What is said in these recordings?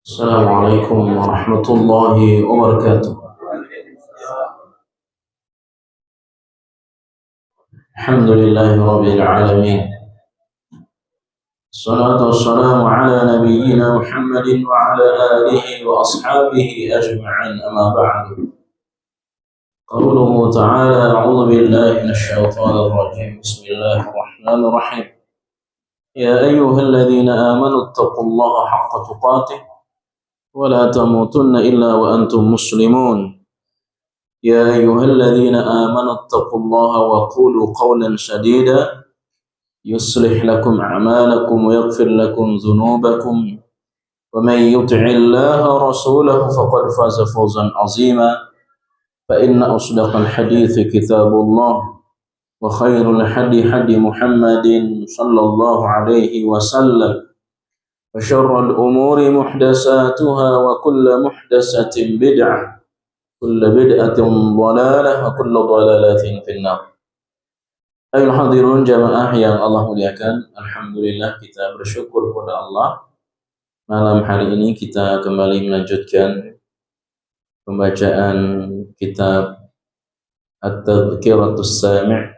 Assalamualaikum warahmatullahi wabarakatuh. Alhamdulillahi rabbil alamin. Salatu wassalamu ala nabiyyina Muhammadin wa ala alihi wa ashabihi ajma'in, amma ba'du. Qauluhu ta'ala, a'udzu billahi minasyaitonir rajim. Bismillahirrahmanirrahim. Ya ayyuhalladzina amanu taqullaha haqqa tuqatih wa la tamutunna illa wa antum muslimun. يا أيها الذين آمنوا اتقوا الله وقولوا قولا سديدا يصلح لكم أعمالكم ويغفر لكم ذنوبكم ومن يطع الله ورسوله فقد فاز فوزا عظيما فإن أصدق الحديث كتاب الله وخير الهدي هدي محمد صلى الله عليه وسلم وشر الأمور محدثاتها وكل محدثة بدعة kullu bid'atin dhalalah wa kullu dhalalatin finnar. Ayuhal hadirun jamaah yang Allah muliakan, alhamdulillah kita bersyukur kepada Allah. Malam hari ini kita kembali melanjutkan pembacaan kitab At-Tadhkiratus Sami',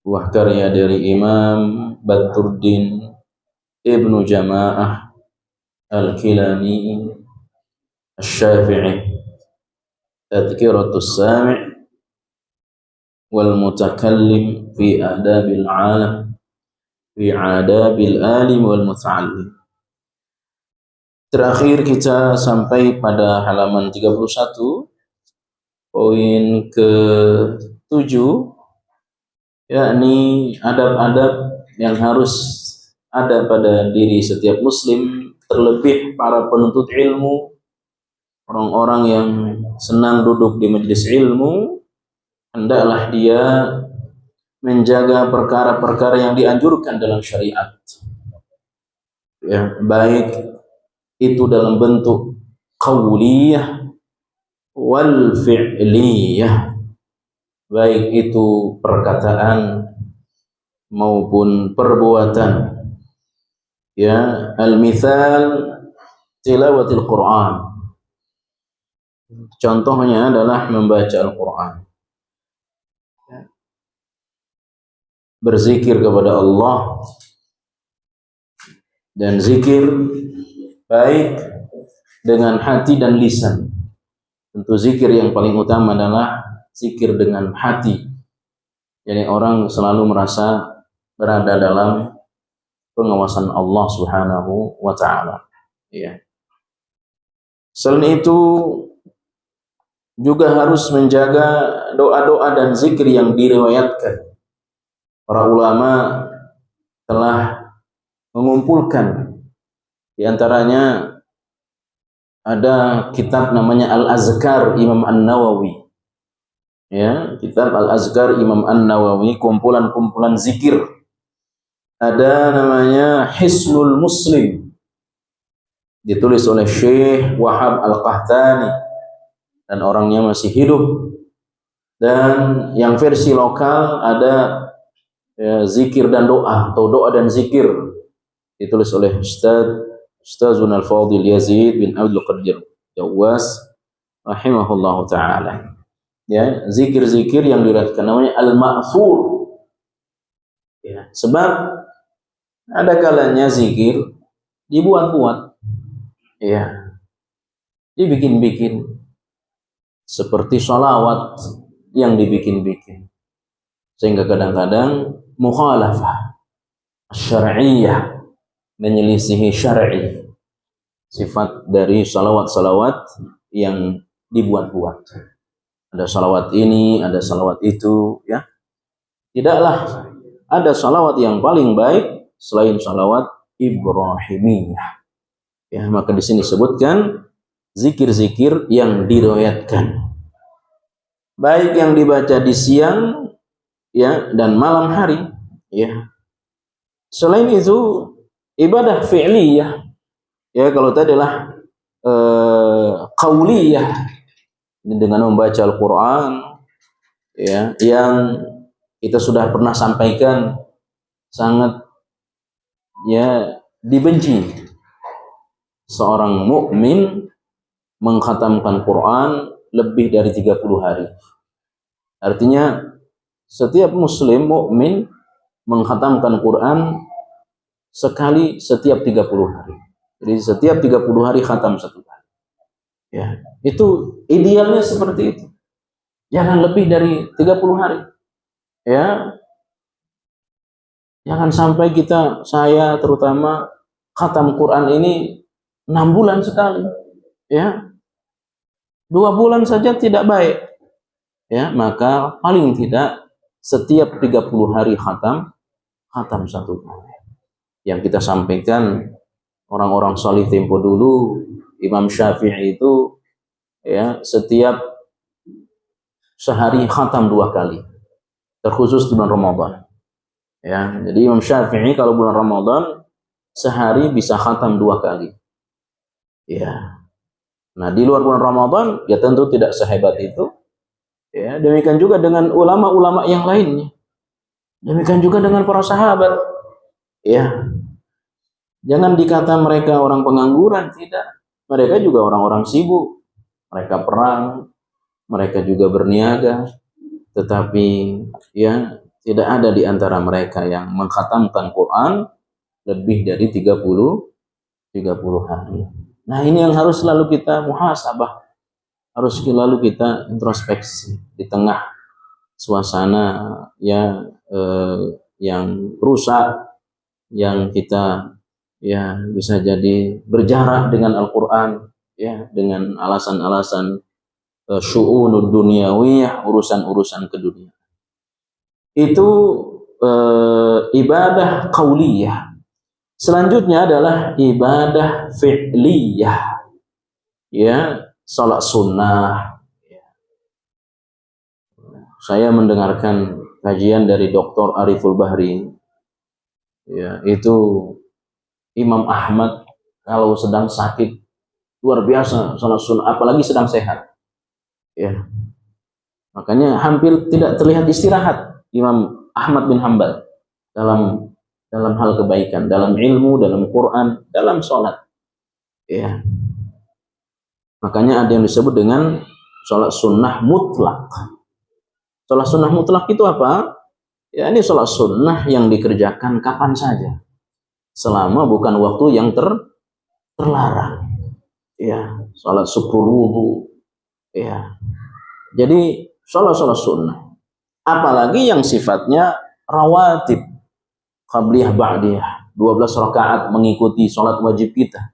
buah karya dari Imam Badruddin Ibnu Jamaah Al-Kilani Asy-Syafi'i. Tadhkiratus Sami' wal Mutakallim fi adabil alam fi adabil alim wal muta'allim. Terakhir kita sampai pada halaman 31, poin ke-7, yakni adab-adab yang harus ada pada diri setiap muslim, terlebih para penuntut ilmu, orang-orang yang senang duduk di majelis ilmu. Hendaklah dia menjaga perkara-perkara yang dianjurkan dalam syariat, ya, baik itu dalam bentuk qauliyah wal fi'liyah, baik itu perkataan maupun perbuatan. Ya, al-mithal tilawatil Quran. Contohnya adalah membaca Al-Quran, berzikir kepada Allah, dan zikir baik dengan hati dan lisan. Tentu zikir yang paling utama adalah zikir dengan hati. Jadi orang selalu merasa berada dalam pengawasan Allah Subhanahu wa ta'ala. Ya. Selain itu juga harus menjaga doa-doa dan zikir yang diriwayatkan. Para ulama telah mengumpulkan, di antaranya ada kitab namanya Al-Azkar Imam An-Nawawi. Ya, kitab Al-Azkar Imam An-Nawawi, kumpulan-kumpulan zikir. Ada namanya Hisnul Muslim, ditulis oleh Syekh Wahab Al-Qahtani, dan orangnya masih hidup. Dan yang versi lokal ada zikir dan doa, atau doa dan zikir, ditulis oleh Ustazun Al-Fadil Yazid bin Abdul Qadir Jawas rahimahullahu ta'ala. Ya, zikir-zikir yang diriwayatkan namanya Al-Ma'thur. Ya, sebab ada kalanya zikir dibuat-buat, ya, dibikin-bikin, seperti sholawat yang dibikin-bikin, sehingga kadang-kadang mukhalafah syar'iyyah, menyelisihi syar'i, sifat dari sholawat-sholawat yang dibuat-buat. Ada sholawat ini, ada sholawat itu, ya. Tidaklah ada sholawat yang paling baik selain sholawat Ibrahimiyah. Ya, maka di sini disebutkan zikir-zikir yang diriwayatkan, baik yang dibaca di siang, ya, dan malam hari, ya. Selain itu ibadah fi'liyah, ya, kalau tadi adalah qauliyah, dengan membaca Al-Qur'an, ya, yang kita sudah pernah sampaikan sangat, ya, dibenci seorang mukmin mengkhatamkan Quran lebih dari 30 hari. Artinya setiap muslim mukmin mengkhatamkan Quran sekali setiap 30 hari. Jadi setiap 30 hari khatam satu kali. Ya, itu idealnya seperti itu. Jangan lebih dari 30 hari. Ya. Jangan sampai saya terutama khatam Quran ini 6 bulan sekali. Ya. 2 bulan saja tidak baik. Ya, maka paling tidak setiap 30 hari khatam satu kali. Yang kita sampaikan orang-orang salih tempo dulu, Imam Syafi'i itu, ya, setiap sehari khatam 2 kali, terkhusus di bulan Ramadan. Ya, jadi Imam Syafi'i kalau bulan Ramadan sehari bisa khatam 2 kali. Ya. Nah, di luar bulan Ramadan ya tentu tidak sehebat itu. Ya, demikian juga dengan ulama-ulama yang lainnya. Demikian juga dengan para sahabat. Ya. Jangan dikata mereka orang pengangguran, tidak. Mereka juga orang-orang sibuk. Mereka perang, mereka juga berniaga. Tetapi ya tidak ada di antara mereka yang mengkhatamkan Quran lebih dari 30 hari. Nah, ini yang harus selalu kita muhasabah, harus selalu kita introspeksi di tengah suasana yang rusak, yang kita ya bisa jadi berjarak dengan Al-Quran, ya, dengan alasan-alasan syu'unud dunyawiyah, urusan-urusan kedunia. Itu ibadah qauliyah. Selanjutnya adalah ibadah fi'liyah, ya, salat sunnah. Saya mendengarkan kajian dari Dr. Ariful Bahri, ya, itu Imam Ahmad kalau sedang sakit luar biasa salat sunnah, apalagi sedang sehat, ya, makanya hampir tidak terlihat istirahat Imam Ahmad bin Hambal dalam hal kebaikan, dalam ilmu, dalam Quran, dalam sholat. Ya. Makanya ada yang disebut dengan sholat sunnah mutlak. Sholat sunnah mutlak itu apa? Ya, ini sholat sunnah yang dikerjakan kapan saja, selama bukan waktu yang terlarang. Ya, sholat syukur wudu. Ya. Jadi sholat sunnah. Apalagi yang sifatnya rawatib, qabliyah ba'diyah, 12 rakaat mengikuti sholat wajib kita,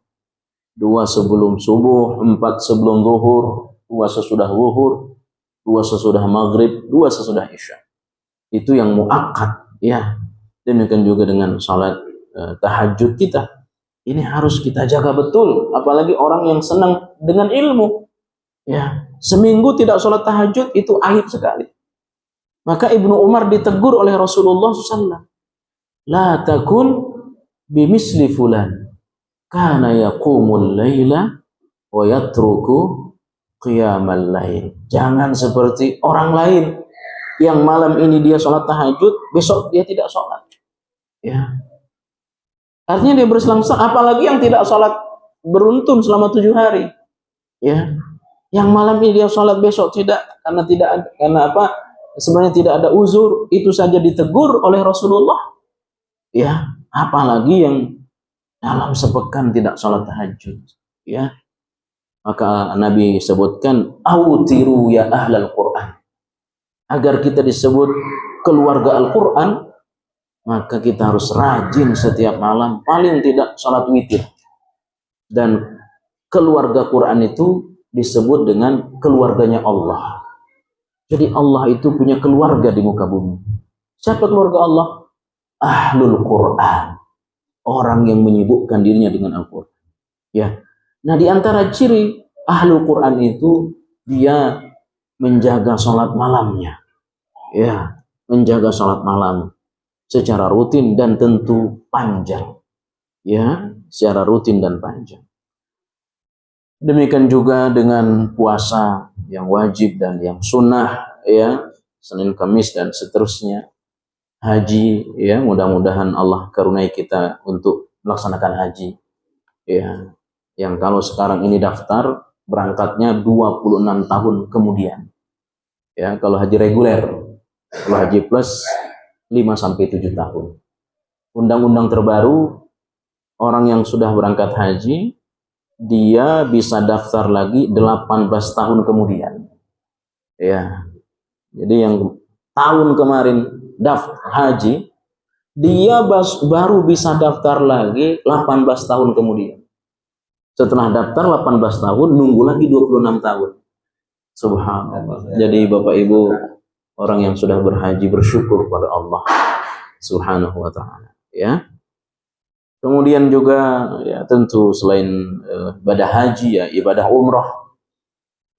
2 sebelum subuh, 4 sebelum zuhur, 2 sesudah zuhur, 2 sesudah maghrib, 2 sesudah isya. Itu yang muakkad, ya. Demikian juga dengan sholat tahajud kita. Ini harus kita jaga betul, apalagi orang yang senang dengan ilmu. Ya, seminggu tidak sholat tahajud itu aib sekali. Maka Ibnu Umar ditegur oleh Rasulullah SAW. La takun bimisli fulan kana yaqumul laila wa yatruku qiyamal lail. Jangan seperti orang lain yang malam ini dia sholat tahajud, besok dia tidak sholat. Ya. Artinya dia berselang-selang, apalagi yang tidak sholat beruntun selama 7 hari. Ya. Yang malam ini dia sholat, besok tidak, karena apa? Sebenarnya tidak ada uzur, itu saja ditegur oleh Rasulullah. Ya, apalagi yang dalam sepekan tidak sholat tahajud. Ya, maka Nabi sebutkan, awtiru ya ahlal Quran. Agar kita disebut keluarga Al-Quran, maka kita harus rajin setiap malam, paling tidak sholat witir. Dan keluarga Quran itu disebut dengan keluarganya Allah. Jadi Allah itu punya keluarga di muka bumi. Siapa keluarga Allah? Ahlul Quran, orang yang menyibukkan dirinya dengan Al-Quran. Ya. Nah, di antara ciri Ahlul Quran itu dia menjaga sholat malamnya. Ya. menjaga salat malam secara rutin dan tentu panjang, ya, secara rutin dan panjang. Demikian juga dengan puasa yang wajib dan yang sunnah, ya, Senin, Kamis dan seterusnya. Haji, ya, mudah-mudahan Allah karuniai kita untuk melaksanakan haji, ya, yang kalau sekarang ini daftar berangkatnya 26 tahun kemudian, ya, kalau haji reguler. Kalau haji plus 5 sampai 7 tahun. Undang-undang terbaru, orang yang sudah berangkat haji dia bisa daftar lagi 18 tahun kemudian. Ya. Jadi yang tahun kemarin daftar haji, dia baru bisa daftar lagi 18 tahun kemudian. Setelah daftar 18 tahun, nunggu lagi 26 tahun. Subhanallah. Jadi Bapak Ibu, orang yang sudah berhaji bersyukur pada Allah Subhanahu wa taala, ya. Kemudian juga, ya, tentu selain ibadah haji, ya, ibadah umrah.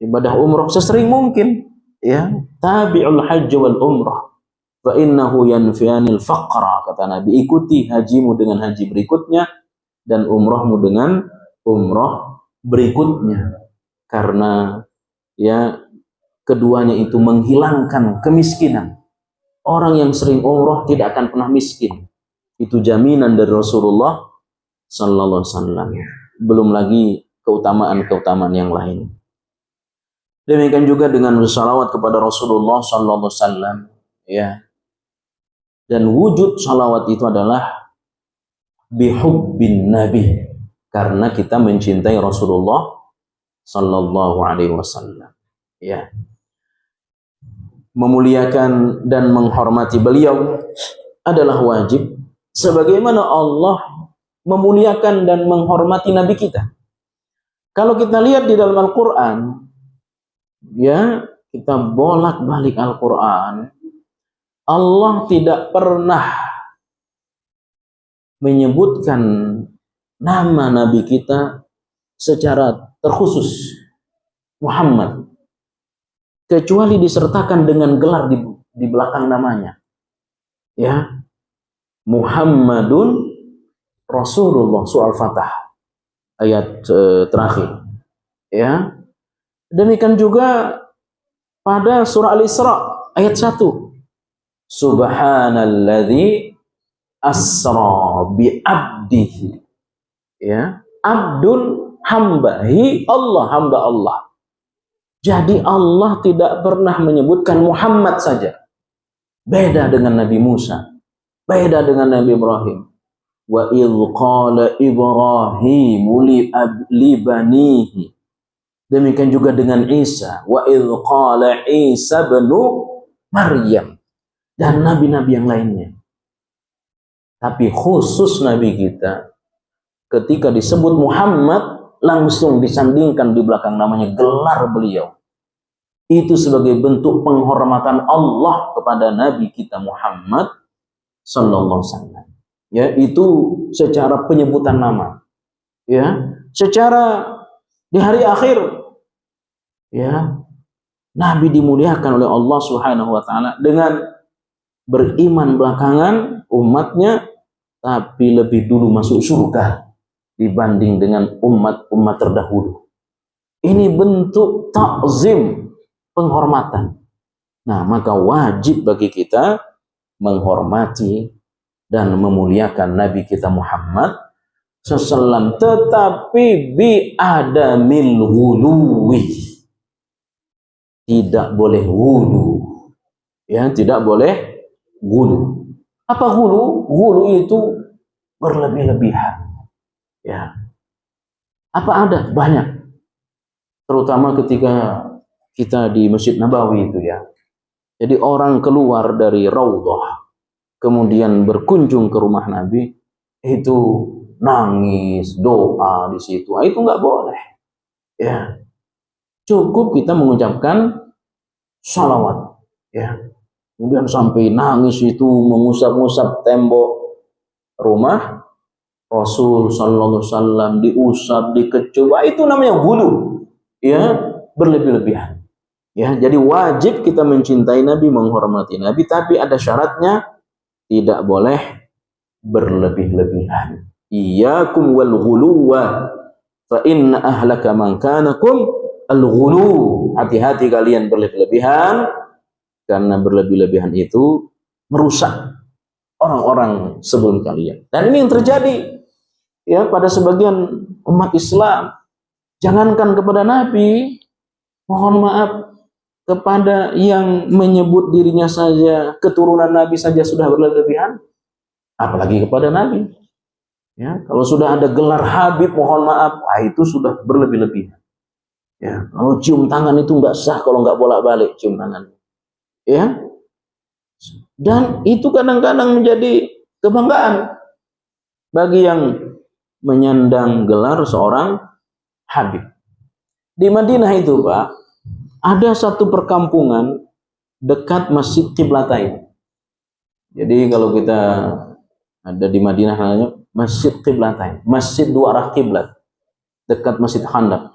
Ibadah umrah sesering mungkin, ya. Tabi'ul hajj wal umrah fa innahu yanfiyanil faqra, kata Nabi. Ikuti hajimu dengan haji berikutnya dan umrahmu dengan umrah berikutnya, karena, ya, keduanya itu menghilangkan kemiskinan. Orang yang sering umrah tidak akan pernah miskin. Itu jaminan dari Rasulullah sallallahu alaihi wasallam. Belum lagi keutamaan-keutamaan yang lain. Demikian juga dengan bersalawat kepada Rasulullah sallallahu alaihi wasallam, ya. Dan wujud salawat itu adalah bihubbin nabi, karena kita mencintai Rasulullah sallallahu alaihi wasallam, ya. Memuliakan dan menghormati beliau adalah wajib, sebagaimana Allah memuliakan dan menghormati Nabi kita. Kalau kita lihat di dalam Al-Quran, ya, kita bolak-balik Al-Quran, Allah tidak pernah menyebutkan nama Nabi kita secara terkhusus, Muhammad, kecuali disertakan dengan gelar di belakang namanya, ya, Muhammadun Rasulullah, surah Al-Fatah ayat terakhir, ya. Demikian juga pada surah Al-Isra ayat 1, Subhanalladzi asra bi abdihi, ya, abdun, hambahi, Allah, hamba Allah. Jadi Allah tidak pernah menyebutkan Muhammad saja. Beda dengan Nabi Musa, beda dengan Nabi Ibrahim. Wa idh qala Ibrahimu li banihi. Demikian juga dengan Isa. Wa idh qala Isa bnu Maryam. Dan nabi-nabi yang lainnya. Tapi khusus Nabi kita, ketika disebut Muhammad, langsung disandingkan di belakang namanya gelar beliau. Itu sebagai bentuk penghormatan Allah kepada Nabi kita Muhammad sallallahu alaihi wasallam. Ya, itu secara penyebutan nama. Ya, secara di hari akhir, ya, Nabi dimuliakan oleh Allah Subhanahu wa taala dengan beriman belakangan umatnya, tapi lebih dulu masuk surga dibanding dengan umat-umat terdahulu. Ini bentuk takzim, penghormatan. Nah, maka wajib bagi kita menghormati dan memuliakan Nabi kita Muhammad sallallahu, tetapi bi adamil ghuluwi, tidak boleh ghulu, ya, tidak boleh ghulu. Apa ghulu? Ghulu itu berlebih-lebihan, ya. Apa ada? Banyak, terutama ketika kita di Masjid Nabawi itu, ya. Jadi orang keluar dari Raudhah kemudian berkunjung ke rumah Nabi, itu nangis, doa di situ. Itu nggak boleh, ya. Cukup kita mengucapkan salawat, ya. Kemudian sampai nangis itu, mengusap-usap tembok rumah Rasul sallallahu alaihi wasallam, diusap, dikecup. Itu namanya ghulu, ya, berlebih-lebihan. Ya, jadi wajib kita mencintai Nabi, menghormati Nabi, tapi ada syaratnya, tidak boleh berlebih-lebihan. Iyyakum wal ghuluwa fa inna ahlaka man kanakum al ghulu. Hati-hati kalian berlebih-lebihan, karena berlebih-lebihan itu merusak orang-orang sebelum kalian. Dan ini yang terjadi ya pada sebagian umat Islam. Jangankan kepada Nabi, mohon maaf, kepada yang menyebut dirinya saja keturunan Nabi saja sudah berlebihan, apalagi kepada Nabi. Ya, kalau sudah ada gelar Habib, mohon maaf, itu sudah berlebih-lebihan. Ya, kalau cium tangan itu nggak sah kalau nggak bolak-balik cium tangan. Ya, dan itu kadang-kadang menjadi kebanggaan bagi yang menyandang gelar seorang Habib. Di Madinah itu, Pak, ada satu perkampungan dekat Masjid Qiblatain. Jadi kalau kita ada di Madinah namanya Masjid Qiblatain, masjid dua arah kiblat, dekat Masjid Khandaq.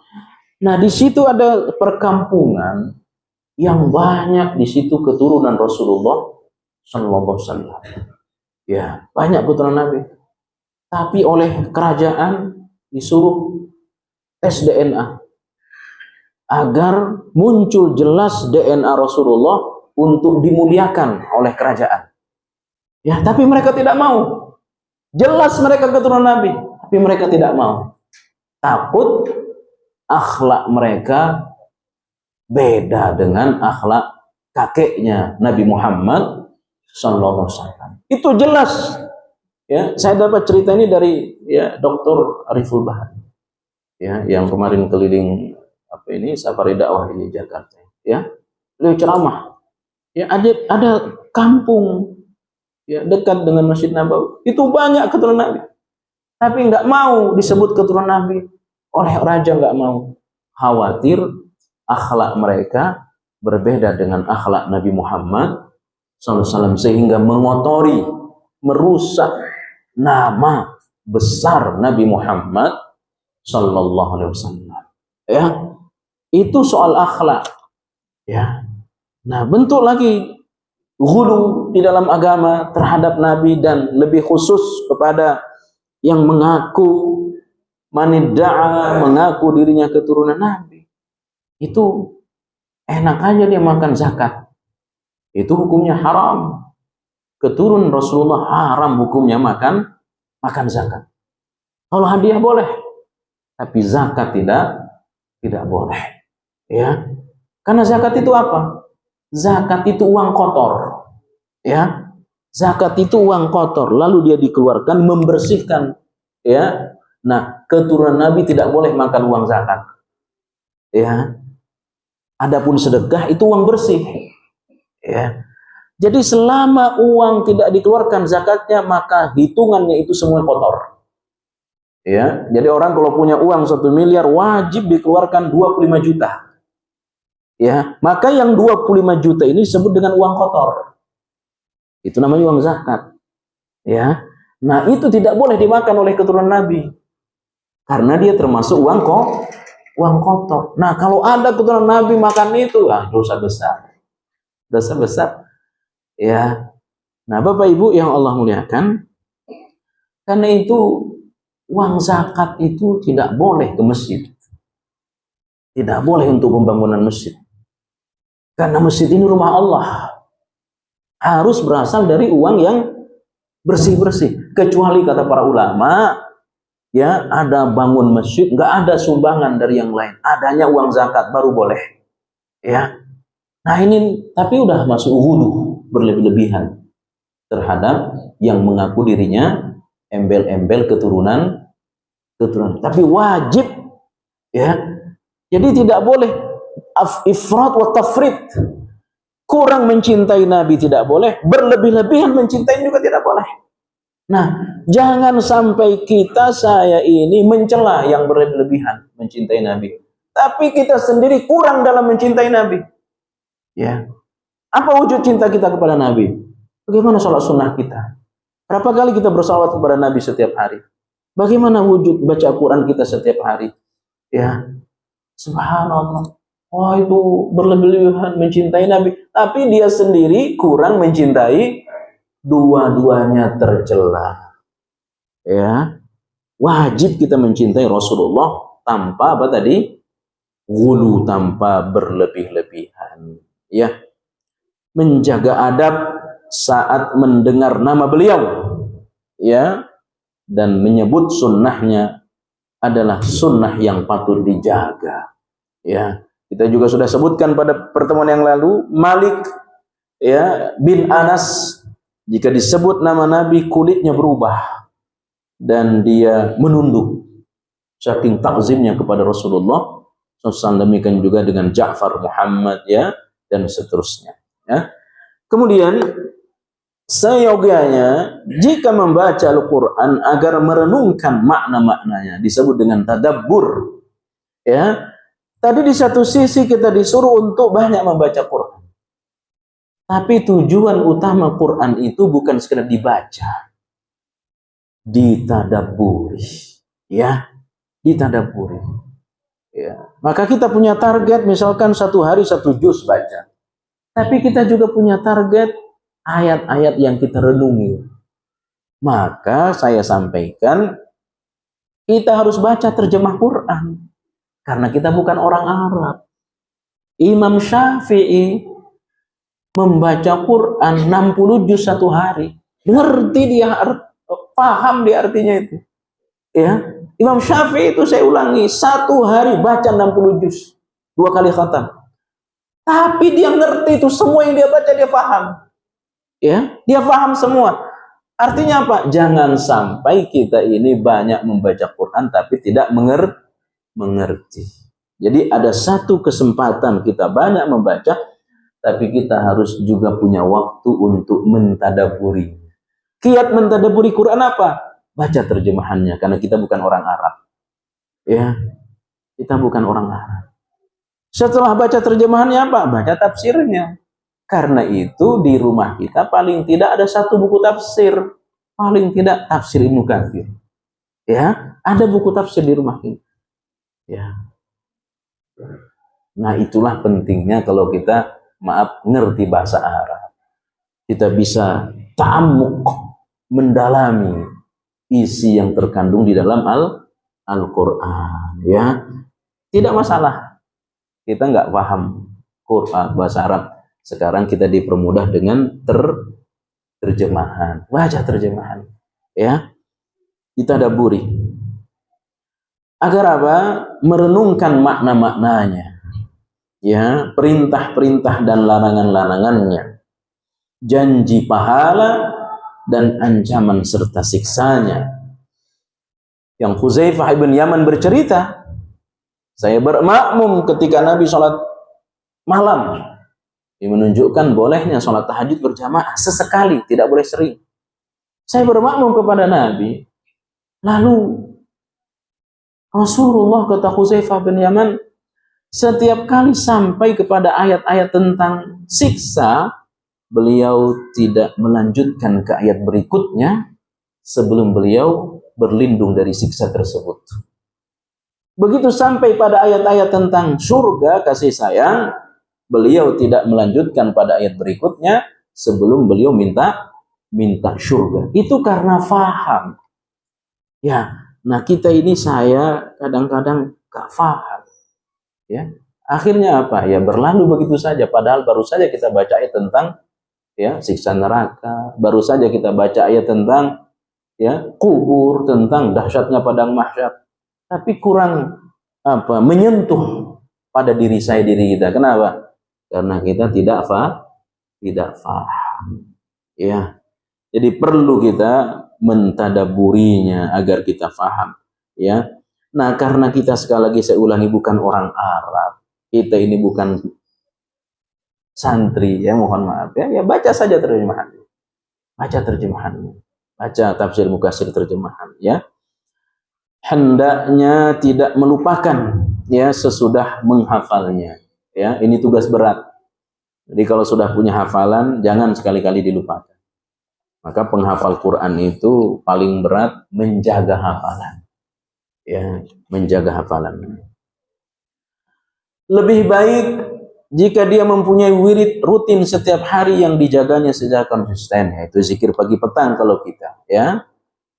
Nah, di situ ada perkampungan yang banyak di situ keturunan Rasulullah Sallallahu Alaihi Wasallam. Ya, banyak keturunan Nabi. Tapi oleh kerajaan disuruh tes DNA agar muncul jelas DNA Rasulullah untuk dimuliakan oleh kerajaan. Ya, tapi mereka tidak mau. Jelas mereka keturunan Nabi, tapi mereka tidak mau. Takut akhlak mereka beda dengan akhlak kakeknya Nabi Muhammad Sallallahu Alaihi Wasallam. Itu jelas. Ya, saya dapat cerita ini dari Dr. Ariful Bahari. Ya, yang kemarin keliling safari dakwah di Jakarta. Ya, beliau ceramah. Ya, ada kampung ya dekat dengan Masjid Nabawi. Itu banyak keturunan Nabi. Tapi nggak mau disebut keturunan Nabi. Oleh raja nggak mau. Khawatir akhlak mereka berbeda dengan akhlak Nabi Muhammad SAW, sehingga mengotori, merusak nama besar Nabi Muhammad Sallallahu Alaihi Wasallam. Ya, itu soal akhlak. Ya, nah bentuk lagi ghulu di dalam agama terhadap Nabi, dan lebih khusus kepada yang mengaku manidda'a, mengaku dirinya keturunan Nabi. Itu enak aja dia makan zakat. Itu hukumnya haram. Keturunan Rasulullah haram hukumnya makan zakat. Kalau hadiah boleh, tapi zakat tidak boleh. Ya. Karena zakat itu apa? Zakat itu uang kotor. Ya. Zakat itu uang kotor, lalu dia dikeluarkan membersihkan. Ya. Nah, keturunan Nabi tidak boleh makan uang zakat. Ya. Adapun sedekah itu uang bersih. Ya. Jadi selama uang tidak dikeluarkan zakatnya, maka hitungannya itu semua kotor. Ya, jadi orang kalau punya uang 1 miliar wajib dikeluarkan 25 juta. Ya, maka yang 25 juta ini disebut dengan uang kotor. Itu namanya uang zakat. Ya. Nah, itu tidak boleh dimakan oleh keturunan Nabi. Karena dia termasuk uang kotor. Nah, kalau ada keturunan Nabi makan itu, dosa besar. Dosa besar. Ya. Nah, Bapak Ibu yang Allah muliakan, karena itu uang zakat itu tidak boleh ke masjid. Tidak boleh untuk pembangunan masjid. Karena masjid ini rumah Allah. Harus berasal dari uang yang bersih-bersih. Kecuali kata para ulama, ya ada bangun masjid, nggak ada sumbangan dari yang lain. Adanya uang zakat baru boleh. Ya. Nah ini, tapi udah masuk ghulu, berlebih-lebihan terhadap yang mengaku dirinya embel-embel keturunan. Tapi wajib, ya. Jadi tidak boleh ifrat wa tafrit. Kurang mencintai Nabi tidak boleh, berlebih-lebihan mencintai juga tidak boleh. Nah, jangan sampai saya ini mencela yang berlebih-lebihan mencintai Nabi, tapi kita sendiri kurang dalam mencintai Nabi. Ya. Apa wujud cinta kita kepada Nabi? Bagaimana sholat sunnah kita? Berapa kali kita bersalawat kepada Nabi setiap hari? Bagaimana wujud baca Quran kita setiap hari? Ya, subhanallah. oh itu berlebihan mencintai Nabi, tapi dia sendiri kurang mencintai, dua-duanya tercela. Ya, wajib kita mencintai Rasulullah tanpa apa tadi? Wulu, tanpa berlebih-lebihan. Ya, menjaga adab saat mendengar nama beliau, ya, dan menyebut sunnahnya adalah sunnah yang patut dijaga. Ya, kita juga sudah sebutkan pada pertemuan yang lalu, Malik ya bin Anas, jika disebut nama Nabi kulitnya berubah dan dia menunduk saking takzimnya kepada Rasulullah SAW. Demikian juga dengan Ja'far Muhammad ya, dan seterusnya ya. Kemudian seyogianya jika membaca Al-Quran agar merenungkan makna-maknanya, disebut dengan tadabbur ya. Tadi di satu sisi kita disuruh untuk banyak membaca Quran, tapi tujuan utama Quran itu bukan sekedar dibaca, ditadabburi ya, ditadabburi ya. Maka kita punya target misalkan satu hari satu juz baca, tapi kita juga punya target ayat-ayat yang kita renungi. Maka saya sampaikan kita harus baca terjemah Quran, karena kita bukan orang Arab. Imam Syafi'i membaca Quran 60 juz satu hari. Ngerti dia, paham dia artinya itu. Ya, Imam Syafi'i itu saya ulangi, satu hari baca 60 juz, 2 kali khatam. Tapi dia ngerti itu, semua yang dia baca dia paham. Ya, dia paham semua. Artinya apa? Jangan sampai kita ini banyak membaca Quran tapi tidak mengerti. Jadi ada satu kesempatan kita banyak membaca, tapi kita harus juga punya waktu untuk mentadaburi. Kiat mentadaburi Quran apa? Baca terjemahannya, karena kita bukan orang Arab. Ya, kita bukan orang Arab. Setelah baca terjemahannya apa? Baca tafsirnya. Karena itu di rumah kita paling tidak ada satu buku tafsir, paling tidak tafsir Ibnu Katsir. Ya, ada buku tafsir di rumah kita. Ya. Nah, itulah pentingnya kalau kita ngerti bahasa Arab. Kita bisa ta'ammuk, mendalami isi yang terkandung di dalam Al-Quran. Ya, tidak masalah. Kita nggak paham Quran bahasa Arab. Sekarang kita dipermudah dengan terjemahan. Baca terjemahan. Ya, ditadaburi. Agar apa? Merenungkan makna-maknanya. Ya, perintah-perintah dan larangan-larangannya, janji pahala dan ancaman serta siksanya. Yang Hudzaifah bin Yaman bercerita, saya bermakmum ketika Nabi sholat malam. Ini menunjukkan bolehnya sholat tahajud berjamaah sesekali, tidak boleh sering. Saya bermakmum kepada Nabi, lalu Rasulullah, kata Hudzaifah bin Yaman, setiap kali sampai kepada ayat-ayat tentang siksa, beliau tidak melanjutkan ke ayat berikutnya sebelum beliau berlindung dari siksa tersebut. Begitu sampai pada ayat-ayat tentang surga, kasih sayang, beliau tidak melanjutkan pada ayat berikutnya sebelum beliau minta surga. Itu karena faham. Ya, nah kita ini saya kadang-kadang gak faham. Ya, akhirnya apa? Ya berlalu begitu saja. Padahal baru saja kita baca ayat tentang ya siksa neraka, baru saja kita baca ayat tentang ya kubur, tentang dahsyatnya padang mahsyar. Tapi kurang apa? Menyentuh pada diri kita. Kenapa? Karena kita tidak faham. Ya. Jadi perlu kita mentadaburinya agar kita faham. Ya. Nah, karena kita sekali lagi saya ulangi bukan orang Arab, kita ini bukan santri, ya mohon maaf ya baca saja terjemahannya, baca tafsir Mukatsir terjemahan ya. Hendaknya tidak melupakan ya sesudah menghafalnya. Ya, ini tugas berat. Jadi kalau sudah punya hafalan jangan sekali-kali dilupakan. Maka penghafal Quran itu paling berat menjaga hafalan. Ya, menjaga hafalan. Lebih baik jika dia mempunyai wirid rutin setiap hari yang dijaganya secara konsisten, yaitu zikir pagi petang kalau kita, ya.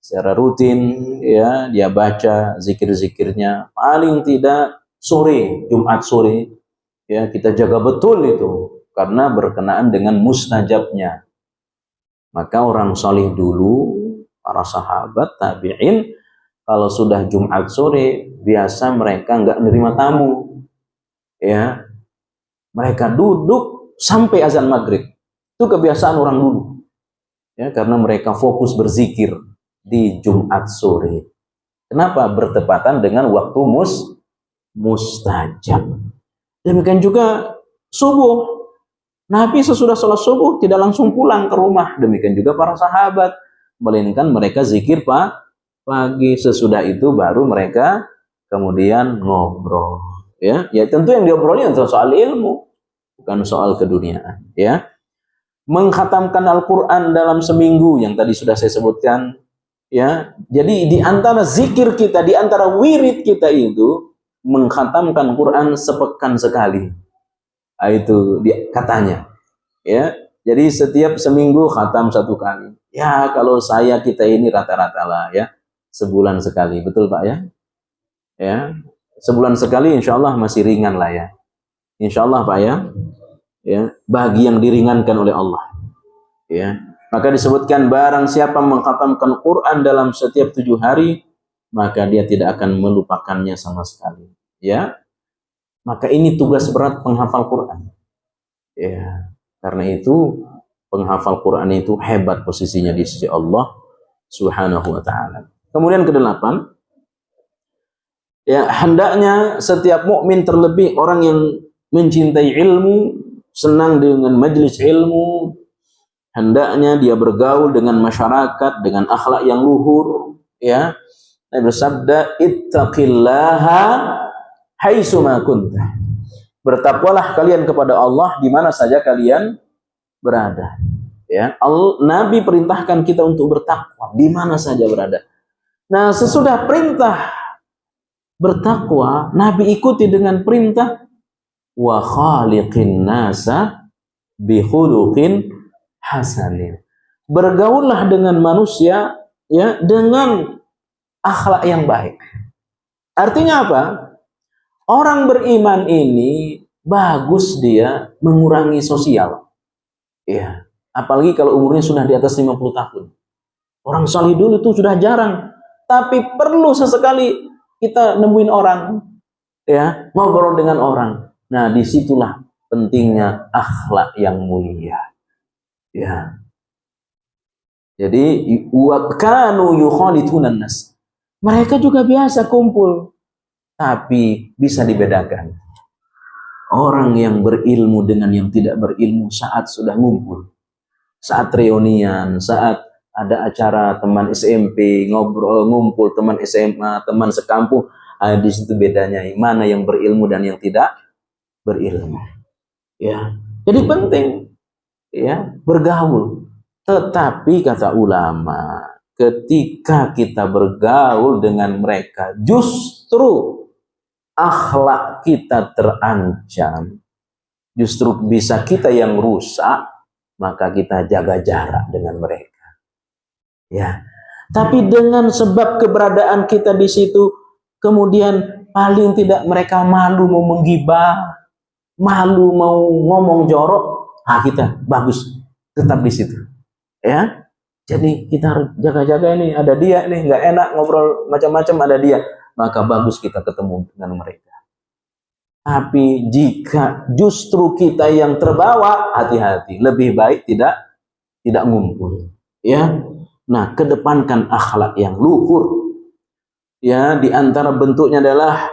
Secara rutin, ya, dia baca zikir-zikirnya paling tidak sore, Jumat sore, ya, kita jaga betul itu karena berkenaan dengan mustajabnya. Maka orang solih dulu, para sahabat, tabi'in, kalau sudah Jumat sore, biasa mereka nggak nerima tamu, ya. Mereka duduk sampai azan maghrib. Itu kebiasaan orang dulu, ya, karena mereka fokus berzikir di Jumat sore. Kenapa? Bertepatan dengan waktu mustajab. Demikian juga subuh. Nabi sesudah sholat subuh tidak langsung pulang ke rumah. Demikian juga para sahabat. Melainkan mereka zikir pagi. Sesudah itu baru mereka kemudian ngobrol. Ya tentu yang diobrolnya soal ilmu, bukan soal keduniaan. Ya, mengkhatamkan Al-Quran dalam seminggu yang tadi sudah saya sebutkan. Ya, jadi di antara zikir kita, di antara wirid kita itu mengkhatamkan Quran sepekan sekali. Itu katanya. Ya, jadi setiap seminggu khatam 1 kali. Ya, kalau kita ini rata-rata lah, ya, sebulan sekali, betul Pak, ya? Ya, sebulan sekali, insya Allah masih ringan lah, ya. Insya Allah Pak, ya. Ya, bagi yang diringankan oleh Allah. Ya, maka disebutkan barang siapa mengkhatamkan Quran dalam setiap 7 hari, maka dia tidak akan melupakannya sama sekali. Ya, maka ini tugas berat penghafal Quran. Ya, karena itu penghafal Quran itu hebat posisinya di sisi Allah Subhanahu wa taala. Kemudian ke-8, ya, hendaknya setiap mukmin, terlebih orang yang mencintai ilmu, senang dengan majelis ilmu, hendaknya dia bergaul dengan masyarakat dengan akhlak yang luhur, ya. Nabi bersabda, ittaqillaha haitsuma kunta. Bertakwalah kalian kepada Allah di mana saja kalian berada. Ya, Nabi perintahkan kita untuk bertakwa di mana saja berada. Nah, sesudah perintah bertakwa, Nabi ikuti dengan perintah wa khaliqin nasa bi khuluqin hasanin. Bergaullah dengan manusia, ya, dengan akhlak yang baik. Artinya apa? Orang beriman ini bagus dia mengurangi sosial. Ya, apalagi kalau umurnya sudah di atas 50 tahun. Orang salih dulu itu sudah jarang, tapi perlu sesekali kita nemuin orang, ya, ngobrol dengan orang. Nah, disitulah pentingnya akhlak yang mulia. Ya. Jadi wa kanu yukhalituna nas. Mereka juga biasa kumpul, tapi bisa dibedakan. Orang yang berilmu dengan yang tidak berilmu saat sudah ngumpul. Saat reunian, saat ada acara teman SMP, ngobrol, ngumpul teman SMA, teman sekampung, di situ bedanya mana yang berilmu dan yang tidak berilmu. Ya. Jadi penting, ya, bergaul. Tetapi kata ulama, ketika kita bergaul dengan mereka, justru akhlak kita terancam, justru bisa kita yang rusak, maka kita jaga jarak dengan mereka. Ya, tapi dengan sebab keberadaan kita di situ, kemudian paling tidak mereka malu mau menggibah, malu mau ngomong jorok, kita bagus tetap di situ. Ya, jadi kita harus jaga-jaga ini, ada dia nih nggak enak ngobrol macam-macam, ada dia, maka bagus kita ketemu dengan mereka. Tapi jika justru kita yang terbawa, hati-hati, lebih baik tidak ngumpul. Ya, nah, kedepankan akhlak yang luhur. Ya, di antara bentuknya adalah,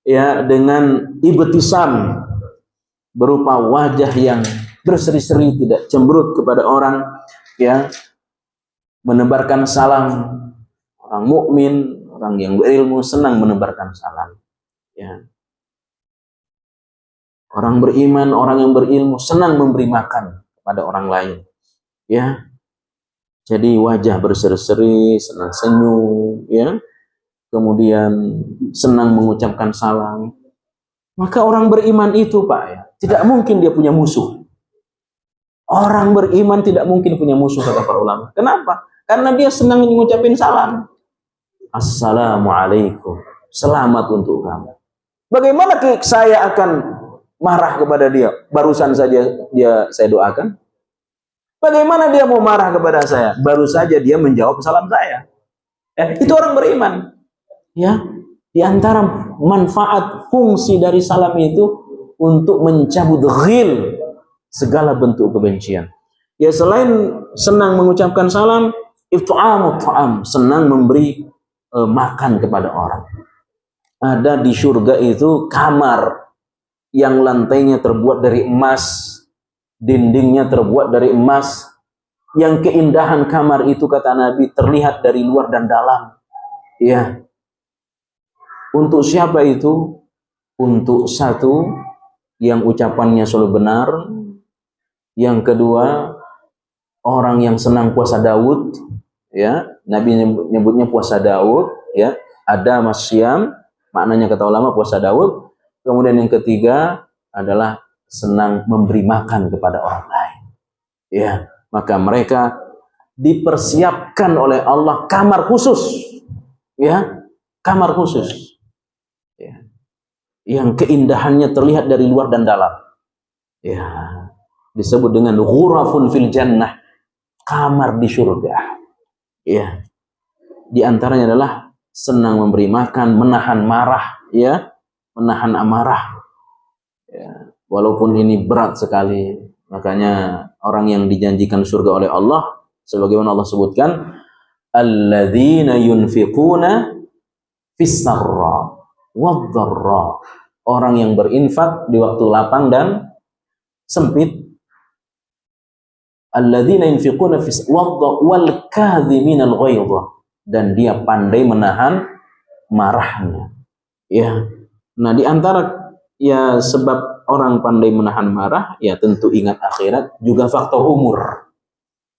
ya, dengan ibtisam, berupa wajah yang berseri-seri, tidak cemberut kepada orang, ya, menebarkan salam. Orang mukmin, orang yang berilmu senang menebarkan salam. Ya. Orang beriman, orang yang berilmu senang memberi makan kepada orang lain. Ya. Jadi wajah berseri-seri, senang senyum, ya. Kemudian senang mengucapkan salam. Maka orang beriman itu, Pak, ya, tidak mungkin dia punya musuh. Orang beriman tidak mungkin punya musuh, kata para ulama. Kenapa? Karena dia senang mengucapin salam. Assalamualaikum. Selamat untuk kamu. Bagaimana saya akan marah kepada dia? Barusan saja saya doakan. Bagaimana dia mau marah kepada saya? Baru saja dia menjawab salam saya. Itu orang beriman. Ya, di antara manfaat fungsi dari salam itu untuk mencabut ghil, segala bentuk kebencian. Ya, selain senang mengucapkan salam, it'amut ta'am, senang memberi makan kepada orang. Ada di surga itu kamar yang lantainya terbuat dari emas, dindingnya terbuat dari emas, yang keindahan kamar itu, kata Nabi, terlihat dari luar dan dalam. Ya. Untuk siapa itu? Untuk satu, yang ucapannya selalu benar. Yang kedua, orang yang senang puasa Daud, ya. Nabi nyebutnya puasa Daud, ya. Ada masyam, maknanya kata ulama puasa Daud. Kemudian yang ketiga adalah senang memberi makan kepada orang lain. Ya, maka mereka dipersiapkan oleh Allah kamar khusus. Ya, kamar khusus. Ya. Yang keindahannya terlihat dari luar dan dalam. Ya, disebut dengan ghurafun fil jannah, kamar di surga. Ya. Di antaranya adalah senang memberi makan, menahan marah, ya, menahan amarah. Ya. Walaupun ini berat sekali, makanya orang yang dijanjikan surga oleh Allah, sebagaimana Allah sebutkan, alladzina yunfiquna fis sarra wad-dharra, orang yang berinfak di waktu lapang dan sempit. Alladzina yunfiquna fis wal kadhiminal ghaidha, dan dia pandai menahan marahnya. Ya. Nah, di antara ya sebab orang pandai menahan marah, ya tentu ingat akhirat, juga faktor umur.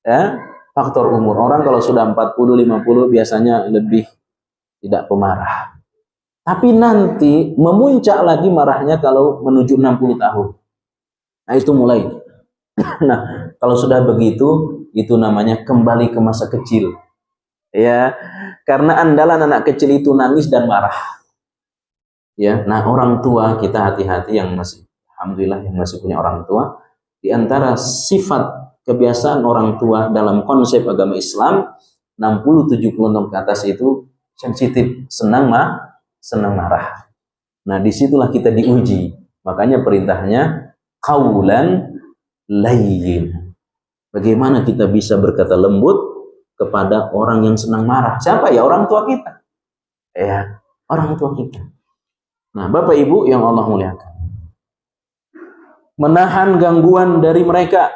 Ya, faktor umur. Orang kalau sudah 40, 50 biasanya lebih tidak pemarah. Tapi nanti memuncak lagi marahnya kalau menuju 60 tahun. Nah, itu mulai. Nah, kalau sudah begitu, itu namanya kembali ke masa kecil. Ya, karena andalan anak kecil itu nangis dan marah. Ya, nah orang tua kita hati-hati yang masih, alhamdulillah yang masih punya orang tua. Di antara sifat kebiasaan orang tua dalam konsep agama Islam, 60-70 tahun ke atas itu sensitif, senang marah. Nah, disitulah kita diuji. Makanya perintahnya qaulan layyin. Bagaimana kita bisa berkata lembut kepada orang yang senang marah? Siapa ya? Orang tua kita. Ya, orang tua kita. Nah, Bapak Ibu yang Allah muliakan, menahan gangguan dari mereka.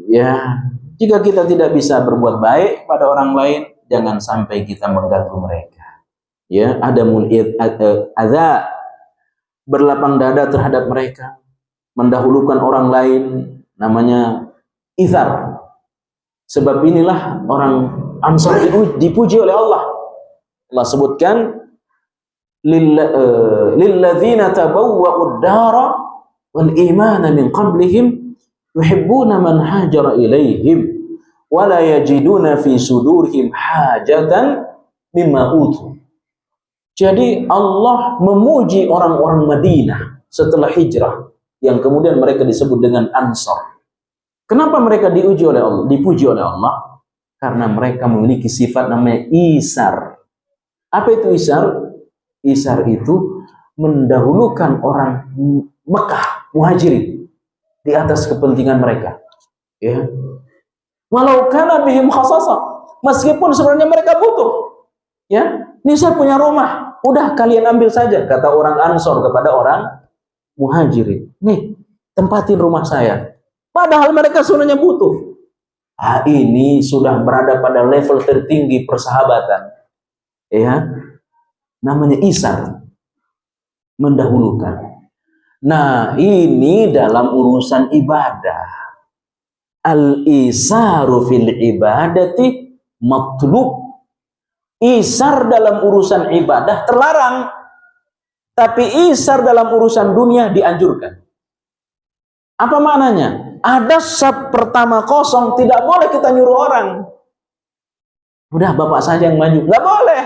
Ya, jika kita tidak bisa berbuat baik pada orang lain, jangan sampai kita mengganggu mereka. Ya, ada adza, berlapang dada terhadap mereka, mendahulukan orang lain, namanya ithar. Sebab inilah orang Ansar dipuji oleh Allah. Allah sebutkan lilladzina tabawwa'ud dara wal imana min qablihim yuhibbuna man hajara ilaihim wa la yajiduna fi sudurihim hajatan mimma utu. Jadi Allah memuji orang-orang Madinah setelah hijrah, yang kemudian mereka disebut dengan Ansar. Kenapa mereka dipuji oleh Allah? Karena mereka memiliki sifat namanya isar. Apa itu isar? Isar itu mendahulukan orang Mekah, muhajirin, di atas kepentingan mereka. Ya. Walau kana bihim khasasa, meskipun sebenarnya mereka butuh. Ya, ini saya punya rumah, udah kalian ambil saja, kata orang Ansor kepada orang muhajirin. Nih, tempatin rumah saya. Padahal mereka sebenarnya butuh. Ini sudah berada pada level tertinggi persahabatan. Ya. Namanya isar, mendahulukan. Nah, ini dalam urusan ibadah. Al-isaru fil ibadati matlub. Isar dalam urusan ibadah terlarang. Tapi isar dalam urusan dunia dianjurkan. Apa maknanya? Ada saf pertama kosong, tidak boleh kita nyuruh orang. Udah bapak saja yang maju. Nggak boleh.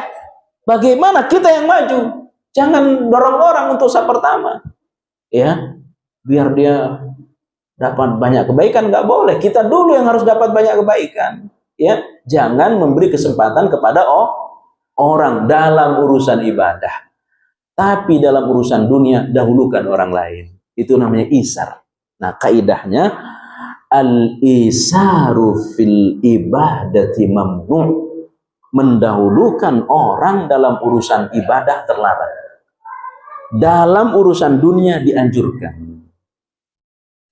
Bagaimana kita yang maju? Jangan dorong orang untuk saf pertama. Ya, biar dia dapat banyak kebaikan, nggak boleh. Kita dulu yang harus dapat banyak kebaikan. Ya, jangan memberi kesempatan kepada orang dalam urusan ibadah. Tapi dalam urusan dunia dahulukan orang lain. Itu namanya isar. Nah, kaidahnya al-isaru fil ibadati mamnu'. Mendahulukan orang dalam urusan ibadah terlarang. Dalam urusan dunia dianjurkan.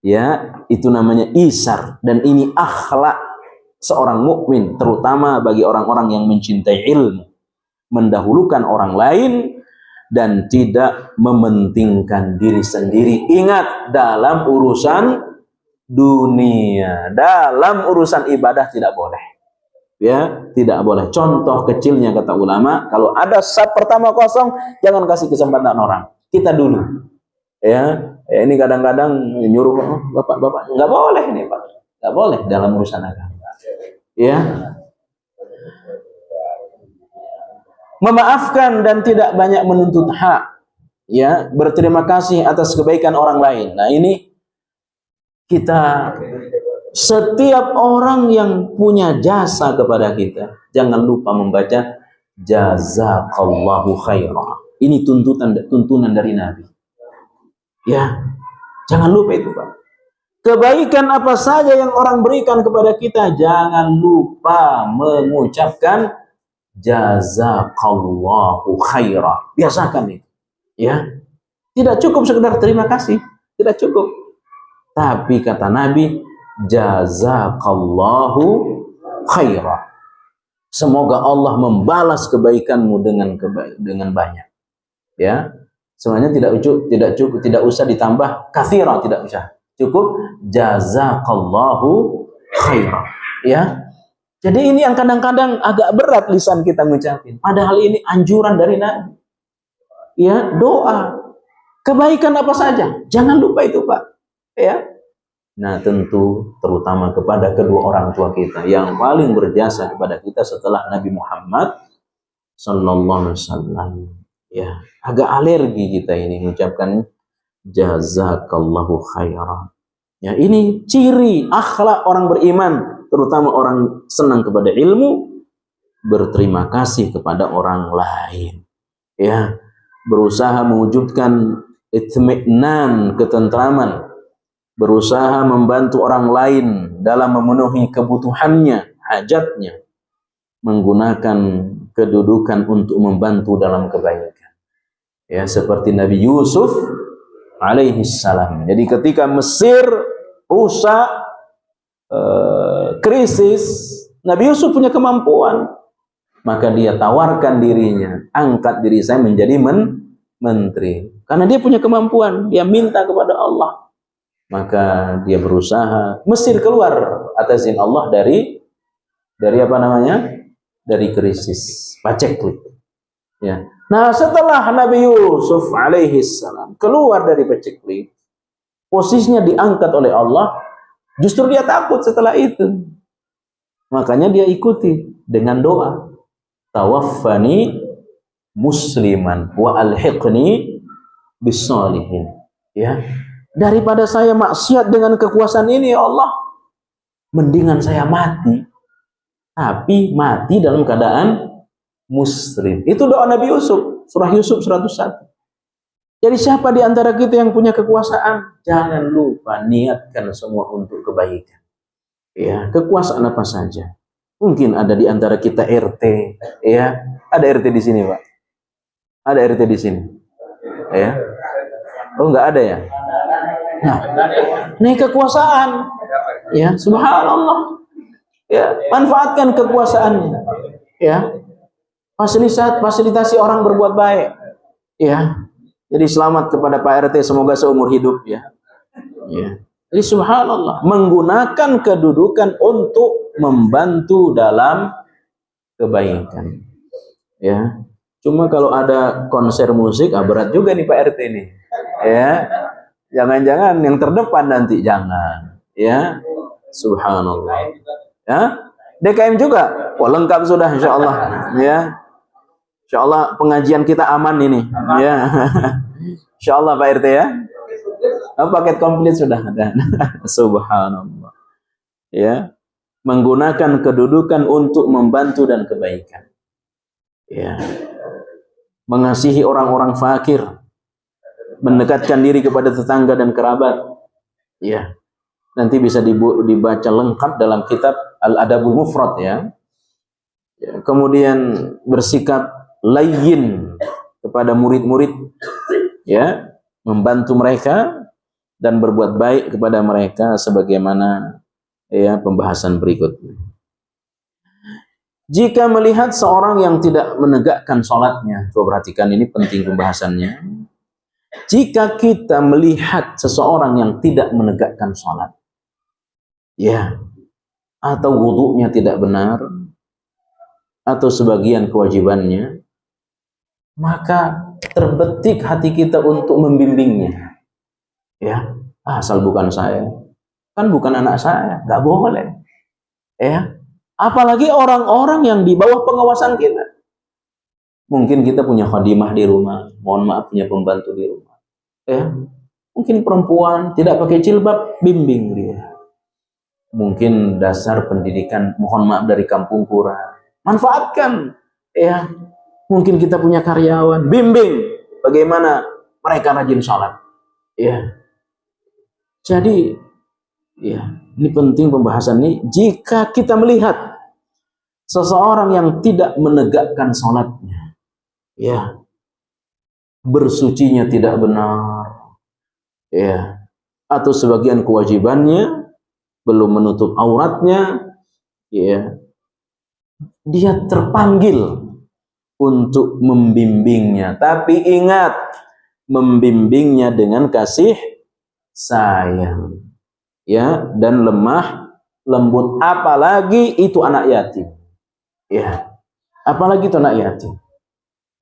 Ya, itu namanya isar, dan ini akhlak seorang mukmin, terutama bagi orang-orang yang mencintai ilmu. Mendahulukan orang lain dan tidak mementingkan diri sendiri. Ingat, dalam urusan dunia, dalam urusan ibadah tidak boleh. Ya, tidak boleh. Contoh kecilnya kata ulama, kalau ada saf pertama kosong, jangan kasih kesempatan orang. Kita dulu. Ya, ini kadang-kadang nyuruh bapak-bapak, nggak boleh nih Pak. Nggak boleh dalam urusan agama. Ya. Memaafkan dan tidak banyak menuntut hak, ya, berterima kasih atas kebaikan orang lain. Nah, ini kita, setiap orang yang punya jasa kepada kita, jangan lupa membaca jazakallahu khairah. Ini tuntunan dari Nabi. Ya, jangan lupa itu Pak. Kebaikan apa saja yang orang berikan kepada kita, jangan lupa mengucapkan jazakallahu khairah. Biasakan itu. Ya. Tidak cukup sekedar terima kasih, tidak cukup. Tapi kata Nabi, jazakallahu khairah. Semoga Allah membalas kebaikanmu dengan banyak. Ya. Sebenarnya tidak usah ditambah katsira, tidak usah. Cukup jazakallahu khairah. Ya. Jadi ini yang kadang-kadang agak berat lisan kita ngucapin. Padahal ini anjuran dari Nabi. Ya, doa. Kebaikan apa saja, jangan lupa itu Pak. Ya. Nah, tentu terutama kepada kedua orang tua kita yang paling berjasa kepada kita setelah Nabi Muhammad sallallahu alaihi wasallam. Ya, agak alergi kita ini mengucapkan jazakallahu khairan. Ya, ini ciri akhlak orang beriman, terutama orang senang kepada ilmu, berterima kasih kepada orang lain. Ya, berusaha mewujudkan itminan, ketentraman, berusaha membantu orang lain dalam memenuhi kebutuhannya, hajatnya, menggunakan kedudukan untuk membantu dalam kebaikan. Ya, seperti Nabi Yusuf alaihi salam. Jadi ketika Mesir rusak, krisis, Nabi Yusuf punya kemampuan, maka dia tawarkan dirinya, angkat diri saya menjadi menteri, karena dia punya kemampuan. Dia minta kepada Allah, maka dia berusaha. Mesir keluar atas izin Allah dari apa namanya, dari krisis paceklik. Ya. Nah, setelah Nabi Yusuf alaihi salam keluar dari paceklik, posisinya diangkat oleh Allah, justru dia takut setelah itu. Makanya dia ikuti dengan doa, tawaffani musliman wa alhiqni bissalihin. Ya, daripada saya maksiat dengan kekuasaan ini ya Allah, mendingan saya mati, tapi mati dalam keadaan muslim. Itu doa Nabi Yusuf, surah Yusuf 101. Jadi siapa di antara kita yang punya kekuasaan, jangan lupa niatkan semua untuk kebaikan. Ya, kekuasaan apa saja. Mungkin ada di antara kita RT, ya. Ada RT di sini, Pak. Ada RT di sini. Ya. Oh, enggak ada ya? Nah, ini kekuasaan. Ya, subhanallah. Ya, manfaatkan kekuasaannya. Ya. Fasilitasi orang berbuat baik. Ya. Jadi selamat kepada Pak RT, semoga seumur hidup ya. Ya. Jadi subhanallah, menggunakan kedudukan untuk membantu dalam kebaikan. Ya. Cuma kalau ada konser musik, berat juga nih Pak RT nih. Ya, jangan-jangan yang terdepan nanti, jangan. Ya, subhanallah. Ya, DKM juga. Wah, lengkap sudah, insya Allah. Ya, insya Allah pengajian kita aman ini. Ya, insya Allah Pak RT ya. Paket komplit sudah ada. Subhanallah. Ya, menggunakan kedudukan untuk membantu dan kebaikan. Ya, mengasihi orang-orang fakir, mendekatkan diri kepada tetangga dan kerabat. Ya, nanti bisa dibaca lengkap dalam kitab Al-Adabul Mufrad ya. Ya, kemudian bersikap layyin kepada murid-murid, ya, membantu mereka dan berbuat baik kepada mereka sebagaimana ya pembahasan berikutnya. Jika melihat seorang yang tidak menegakkan sholatnya, coba perhatikan ini penting pembahasannya. Jika kita melihat seseorang yang tidak menegakkan sholat, ya, atau wudunya tidak benar, atau sebagian kewajibannya, maka terbetik hati kita untuk membimbingnya. Ya, asal bukan saya, kan bukan anak saya, nggak boleh. Ya, apalagi orang-orang yang di bawah pengawasan kita. Mungkin kita punya khadimah di rumah, mohon maaf punya pembantu di rumah. Ya, mungkin perempuan tidak pakai jilbab, bimbing dia. Mungkin dasar pendidikan, mohon maaf dari kampung kurang, manfaatkan. Ya, mungkin kita punya karyawan, bimbing bagaimana mereka rajin sholat. Ya, jadi ya, ini penting pembahasan ini. Jika kita melihat seseorang yang tidak menegakkan sholatnya, ya, bersucinya tidak benar, ya, atau sebagian kewajibannya belum menutup auratnya, ya, dia terpanggil untuk membimbingnya. Tapi ingat, membimbingnya dengan kasih sayang, ya, dan lemah lembut. Apalagi itu anak yatim, ya, apalagi itu anak yatim.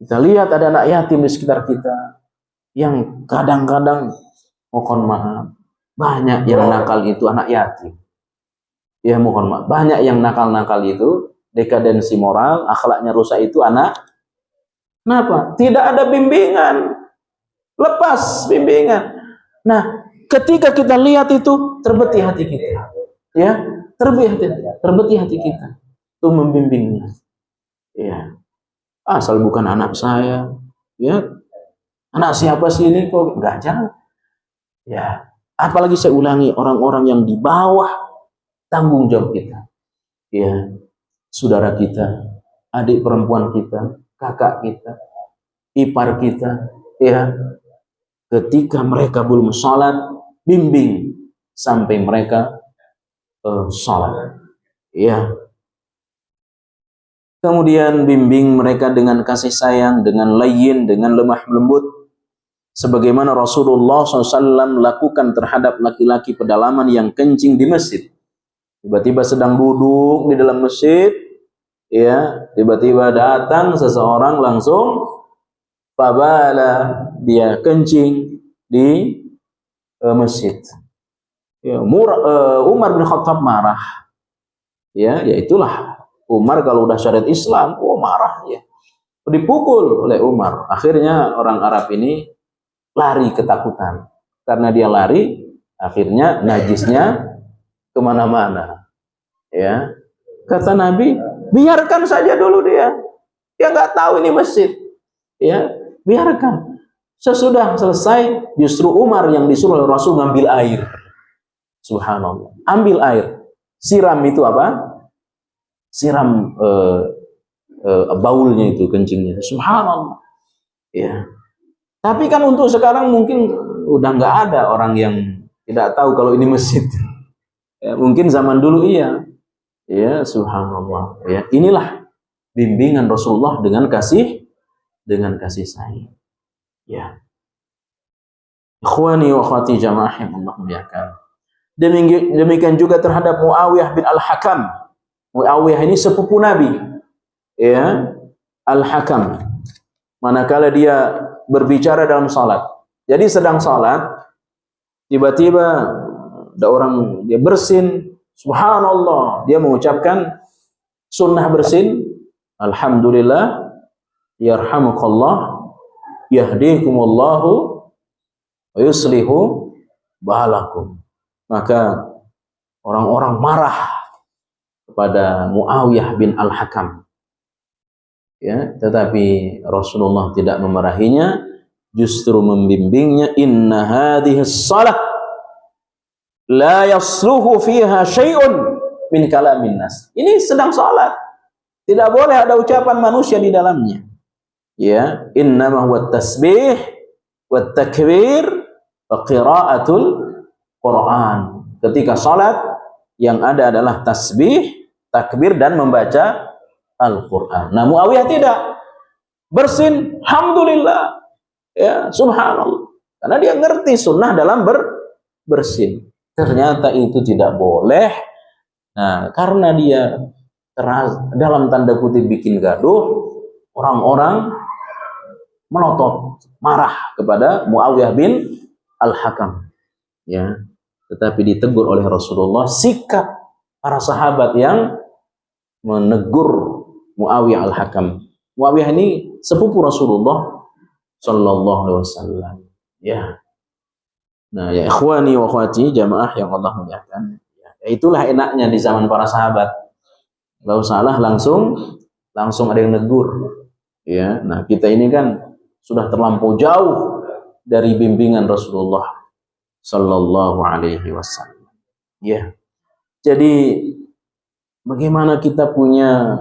Kita lihat ada anak yatim di sekitar kita yang kadang-kadang, mohon maaf, banyak yang nakal itu anak yatim. Ya, mohon maaf, banyak yang nakal-nakal itu, dekadensi moral, akhlaknya rusak itu anak. Kenapa? Tidak ada bimbingan, lepas bimbingan. Nah, ketika kita lihat itu, terbeti hati kita, ya, terbeti hati kita untuk membimbingnya. Ya, asal bukan anak saya, ya, anak siapa sih ini kok, enggak, jangan. Ya, apalagi saya ulangi, orang-orang yang di bawah tanggung jawab kita, ya, saudara kita, adik perempuan kita, kakak kita, ipar kita, ya, ketika mereka belum sholat, bimbing sampai mereka sholat, ya. Kemudian bimbing mereka dengan kasih sayang, dengan layyin, dengan lemah lembut, sebagaimana Rasulullah SAW lakukan terhadap laki-laki pedalaman yang kencing di masjid. Tiba-tiba sedang duduk di dalam masjid, ya, tiba-tiba datang seseorang langsung fabala, dia kencing di masjid. Ya, Umar bin Khattab marah. Ya, itulah Umar kalau udah syariat Islam, marah ya. Dipukul oleh Umar. Akhirnya orang Arab ini lari ketakutan. Karena dia lari, akhirnya najisnya kemana-mana. Ya, kata Nabi, biarkan saja dulu dia. Dia nggak tahu ini masjid. Ya, biarkan. Sesudah selesai, justru Umar yang disuruh oleh Rasul ngambil air. Subhanallah. Ambil air. Siram itu apa? Siram baulnya itu, kencingnya. Subhanallah. Ya. Tapi kan untuk sekarang mungkin udah nggak ada orang yang tidak tahu kalau ini masjid. Ya, mungkin zaman dulu iya. Ya, subhanallah. Ya, inilah bimbingan Rasulullah dengan kasih sayang. Ya. Ikhwani wa akhwati jamaah yang Allah muliakan. Demikian juga terhadap Muawiyah bin Al-Hakam. Muawiyah ini sepupu Nabi. Ya, Al-Hakam. manakala dia berbicara dalam salat. Jadi sedang salat, tiba-tiba ada orang dia bersin, subhanallah, dia mengucapkan sunnah bersin, alhamdulillah, yarhamukallah, yahdikumullahu, wa yuslihu balakum. Maka orang-orang marah kepada Muawiyah bin Al-Hakam. Ya, tetapi Rasulullah tidak memarahinya, justru membimbingnya, inna hadhihi shalah la yasluhu fiha syai'un min kalamin nas. Ini sedang salat, tidak boleh ada ucapan manusia di dalamnya. Ya, innama huwa tasbih wa takbir wa qiraatul Quran. Ketika salat yang ada adalah tasbih, takbir dan membaca Al-Quran. Nah, Muawiyah tidak, bersin, alhamdulillah, ya, subhanallah, karena dia ngerti sunnah dalam bersin. Ternyata itu tidak boleh. Nah, karena dia dalam tanda kutip bikin gaduh, orang-orang melotot, marah kepada Muawiyah bin Al-Hakam. Ya, tetapi ditegur oleh Rasulullah. Sikap para sahabat yang menegur Muawiyah Al-Hakam. Muawiyah ini sepupu Rasulullah sallallahu alaihi wasallam. Ya. Nah, ya ikhwani wa akhwati jamaah yang Allah muliakan. Ya, itulah enaknya di zaman para sahabat. Kalau salah langsung ada yang negur. Ya. Nah, kita ini kan sudah terlampau jauh dari bimbingan Rasulullah sallallahu alaihi wasallam. Ya. Jadi bagaimana kita punya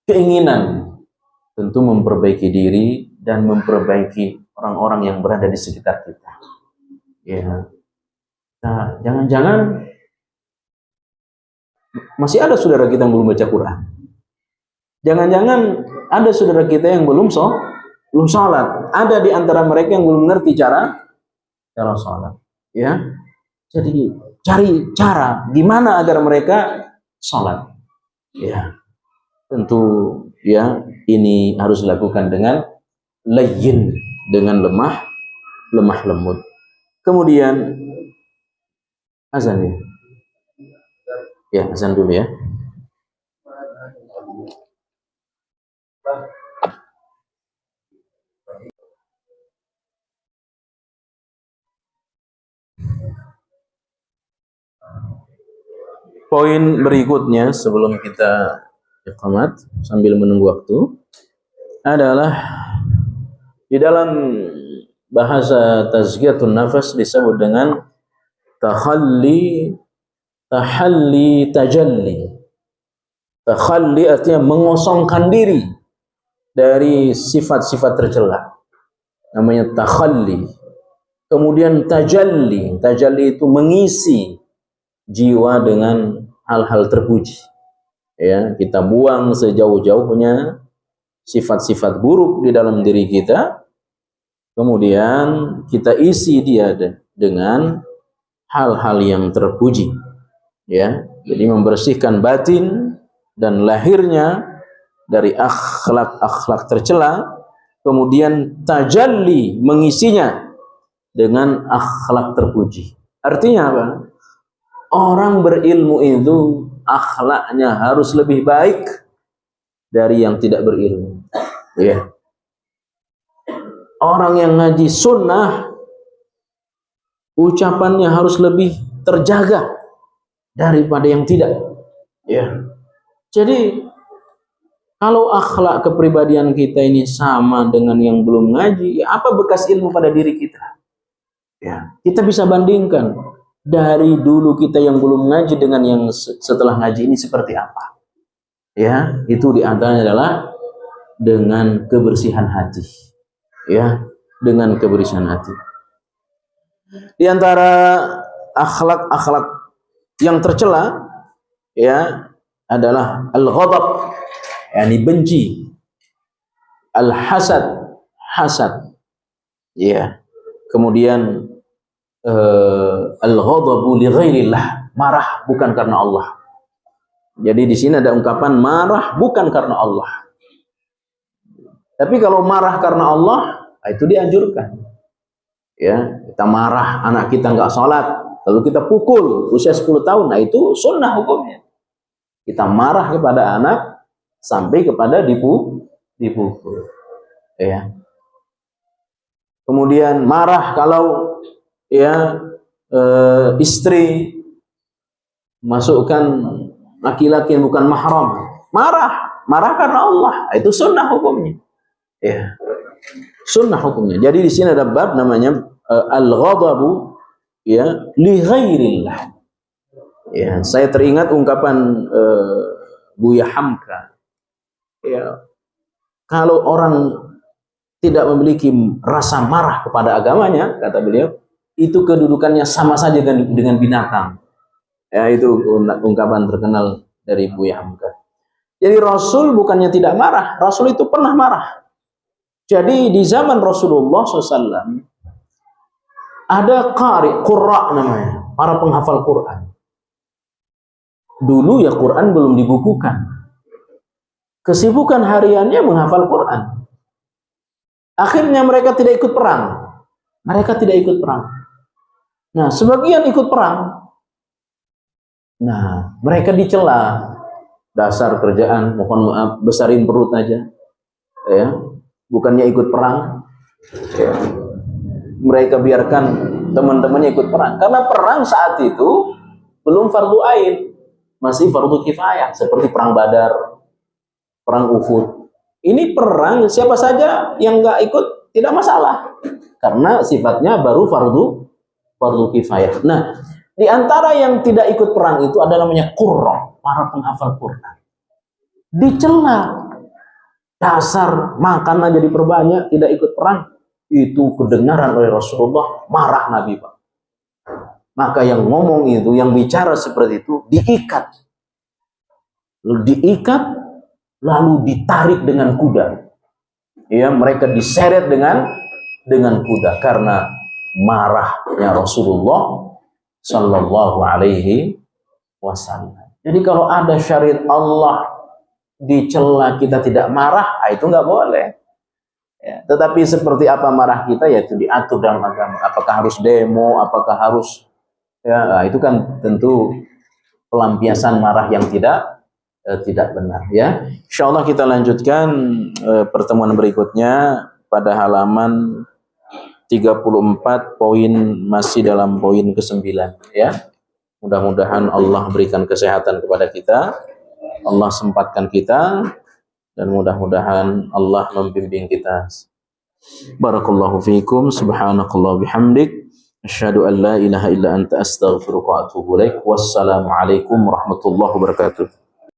keinginan tentu memperbaiki diri dan memperbaiki orang-orang yang berada di sekitar kita. Ya. Nah, jangan-jangan masih ada saudara kita yang belum baca Quran. Jangan-jangan ada saudara kita yang belum salat. Ada di antara mereka yang belum mengerti cara salat. Ya. Jadi cari cara gimana agar mereka salat. Ya. Tentu ya ini harus dilakukan dengan layyin, dengan lemah lembut. Kemudian azan ya. Ya, azan dulu ya. Poin berikutnya sebelum kita iqamat sambil menunggu waktu adalah di dalam bahasa tazkiyatun nafas disebut dengan tahalli, tajalli. Tahalli artinya mengosongkan diri dari sifat-sifat tercela. Namanya tahalli. Kemudian tajalli itu mengisi jiwa dengan hal-hal terpuji. Ya, kita buang sejauh-jauhnya sifat-sifat buruk di dalam diri kita, kemudian kita isi dia dengan hal-hal yang terpuji. Ya, jadi membersihkan batin dan lahirnya dari akhlak-akhlak tercela, kemudian tajalli mengisinya dengan akhlak terpuji. Artinya apa? Orang berilmu itu akhlaknya harus lebih baik dari yang tidak berilmu. Ya. Orang yang ngaji sunnah, ucapannya harus lebih terjaga daripada yang tidak. Ya. Jadi kalau akhlak kepribadian kita ini sama dengan yang belum ngaji, ya apa bekas ilmu pada diri kita? Ya, kita bisa bandingkan dari dulu kita yang belum ngaji dengan yang setelah ngaji ini seperti apa. Ya, itu diantaranya adalah dengan kebersihan hati. Ya, dengan kebersihan hati. Di antara akhlak-akhlak yang tercela ya adalah al-ghadab, yakni benci, hasad. Ya. Kemudian al-ghadabu li ghairillah, marah bukan karena Allah. Jadi di sini ada ungkapan marah bukan karena Allah. Tapi kalau marah karena Allah, itu dianjurkan. Ya, kita marah anak kita nggak sholat, lalu kita pukul usia 10 tahun, nah itu sunnah hukumnya. Kita marah kepada anak sampai kepada dipukul. Ya. Kemudian marah kalau ya istri masukkan laki-laki yang bukan mahram, marah karena Allah, itu sunnah hukumnya. Ya, sunnah hukumnya. Jadi di sini ada bab namanya al-ghadabu ya li ghairillah. Ya, saya teringat ungkapan Buya Hamka. Ya, kalau orang tidak memiliki rasa marah kepada agamanya, kata beliau, itu kedudukannya sama saja dengan binatang. Ya, itu ungkapan terkenal dari Buya Hamka. Jadi Rasul bukannya tidak marah, Rasul itu pernah marah. Jadi di zaman Rasulullah SAW ada qurra namanya, para penghafal Quran. Dulu ya Quran belum dibukukan. Kesibukan hariannya menghafal Quran. Akhirnya mereka tidak ikut perang. Mereka tidak ikut perang. Nah, sebagian ikut perang. Nah, mereka dicela. Dasar kerjaan, mohon maaf, besarin perut aja. Ya. Bukannya ikut perang, ya. Mereka biarkan teman-temannya ikut perang, karena perang saat itu belum fardu ain, masih fardu kifayah, seperti perang Badar, perang Uhud. Ini perang siapa saja yang nggak ikut tidak masalah, karena sifatnya baru fardu kifayah. Nah, di antara yang tidak ikut perang itu ada namanya qurra, para penghafal Quran. Dicela. Dasar makan aja diperbanyak, tidak ikut perang. Itu kedengaran oleh Rasulullah, marah Nabi, Pak. Maka yang ngomong itu, yang bicara seperti itu, diikat. Lalu ditarik dengan kuda. Ya, mereka diseret dengan kuda karena marahnya Rasulullah Sallallahu Alaihi Wasallam. Jadi kalau ada syariat Allah dicela kita tidak marah, itu nggak boleh. Ya, tetapi seperti apa marah kita, ya itu diatur dalam agama. Apakah harus demo, apakah harus ya, itu kan tentu pelampiasan marah yang tidak benar. Ya, insya Allah kita lanjutkan pertemuan berikutnya pada halaman 34 poin, masih dalam poin ke-9 ya. Mudah-mudahan Allah berikan kesehatan kepada kita, Allah sempatkan kita, dan mudah-mudahan Allah membimbing kita. Barakallahu fiikum, subhanakallah bihamdik, asyhadu an la ilaha illa anta astaghfiruka wa atubu ilaik. Wassalamu alaikum warahmatullahi wabarakatuh.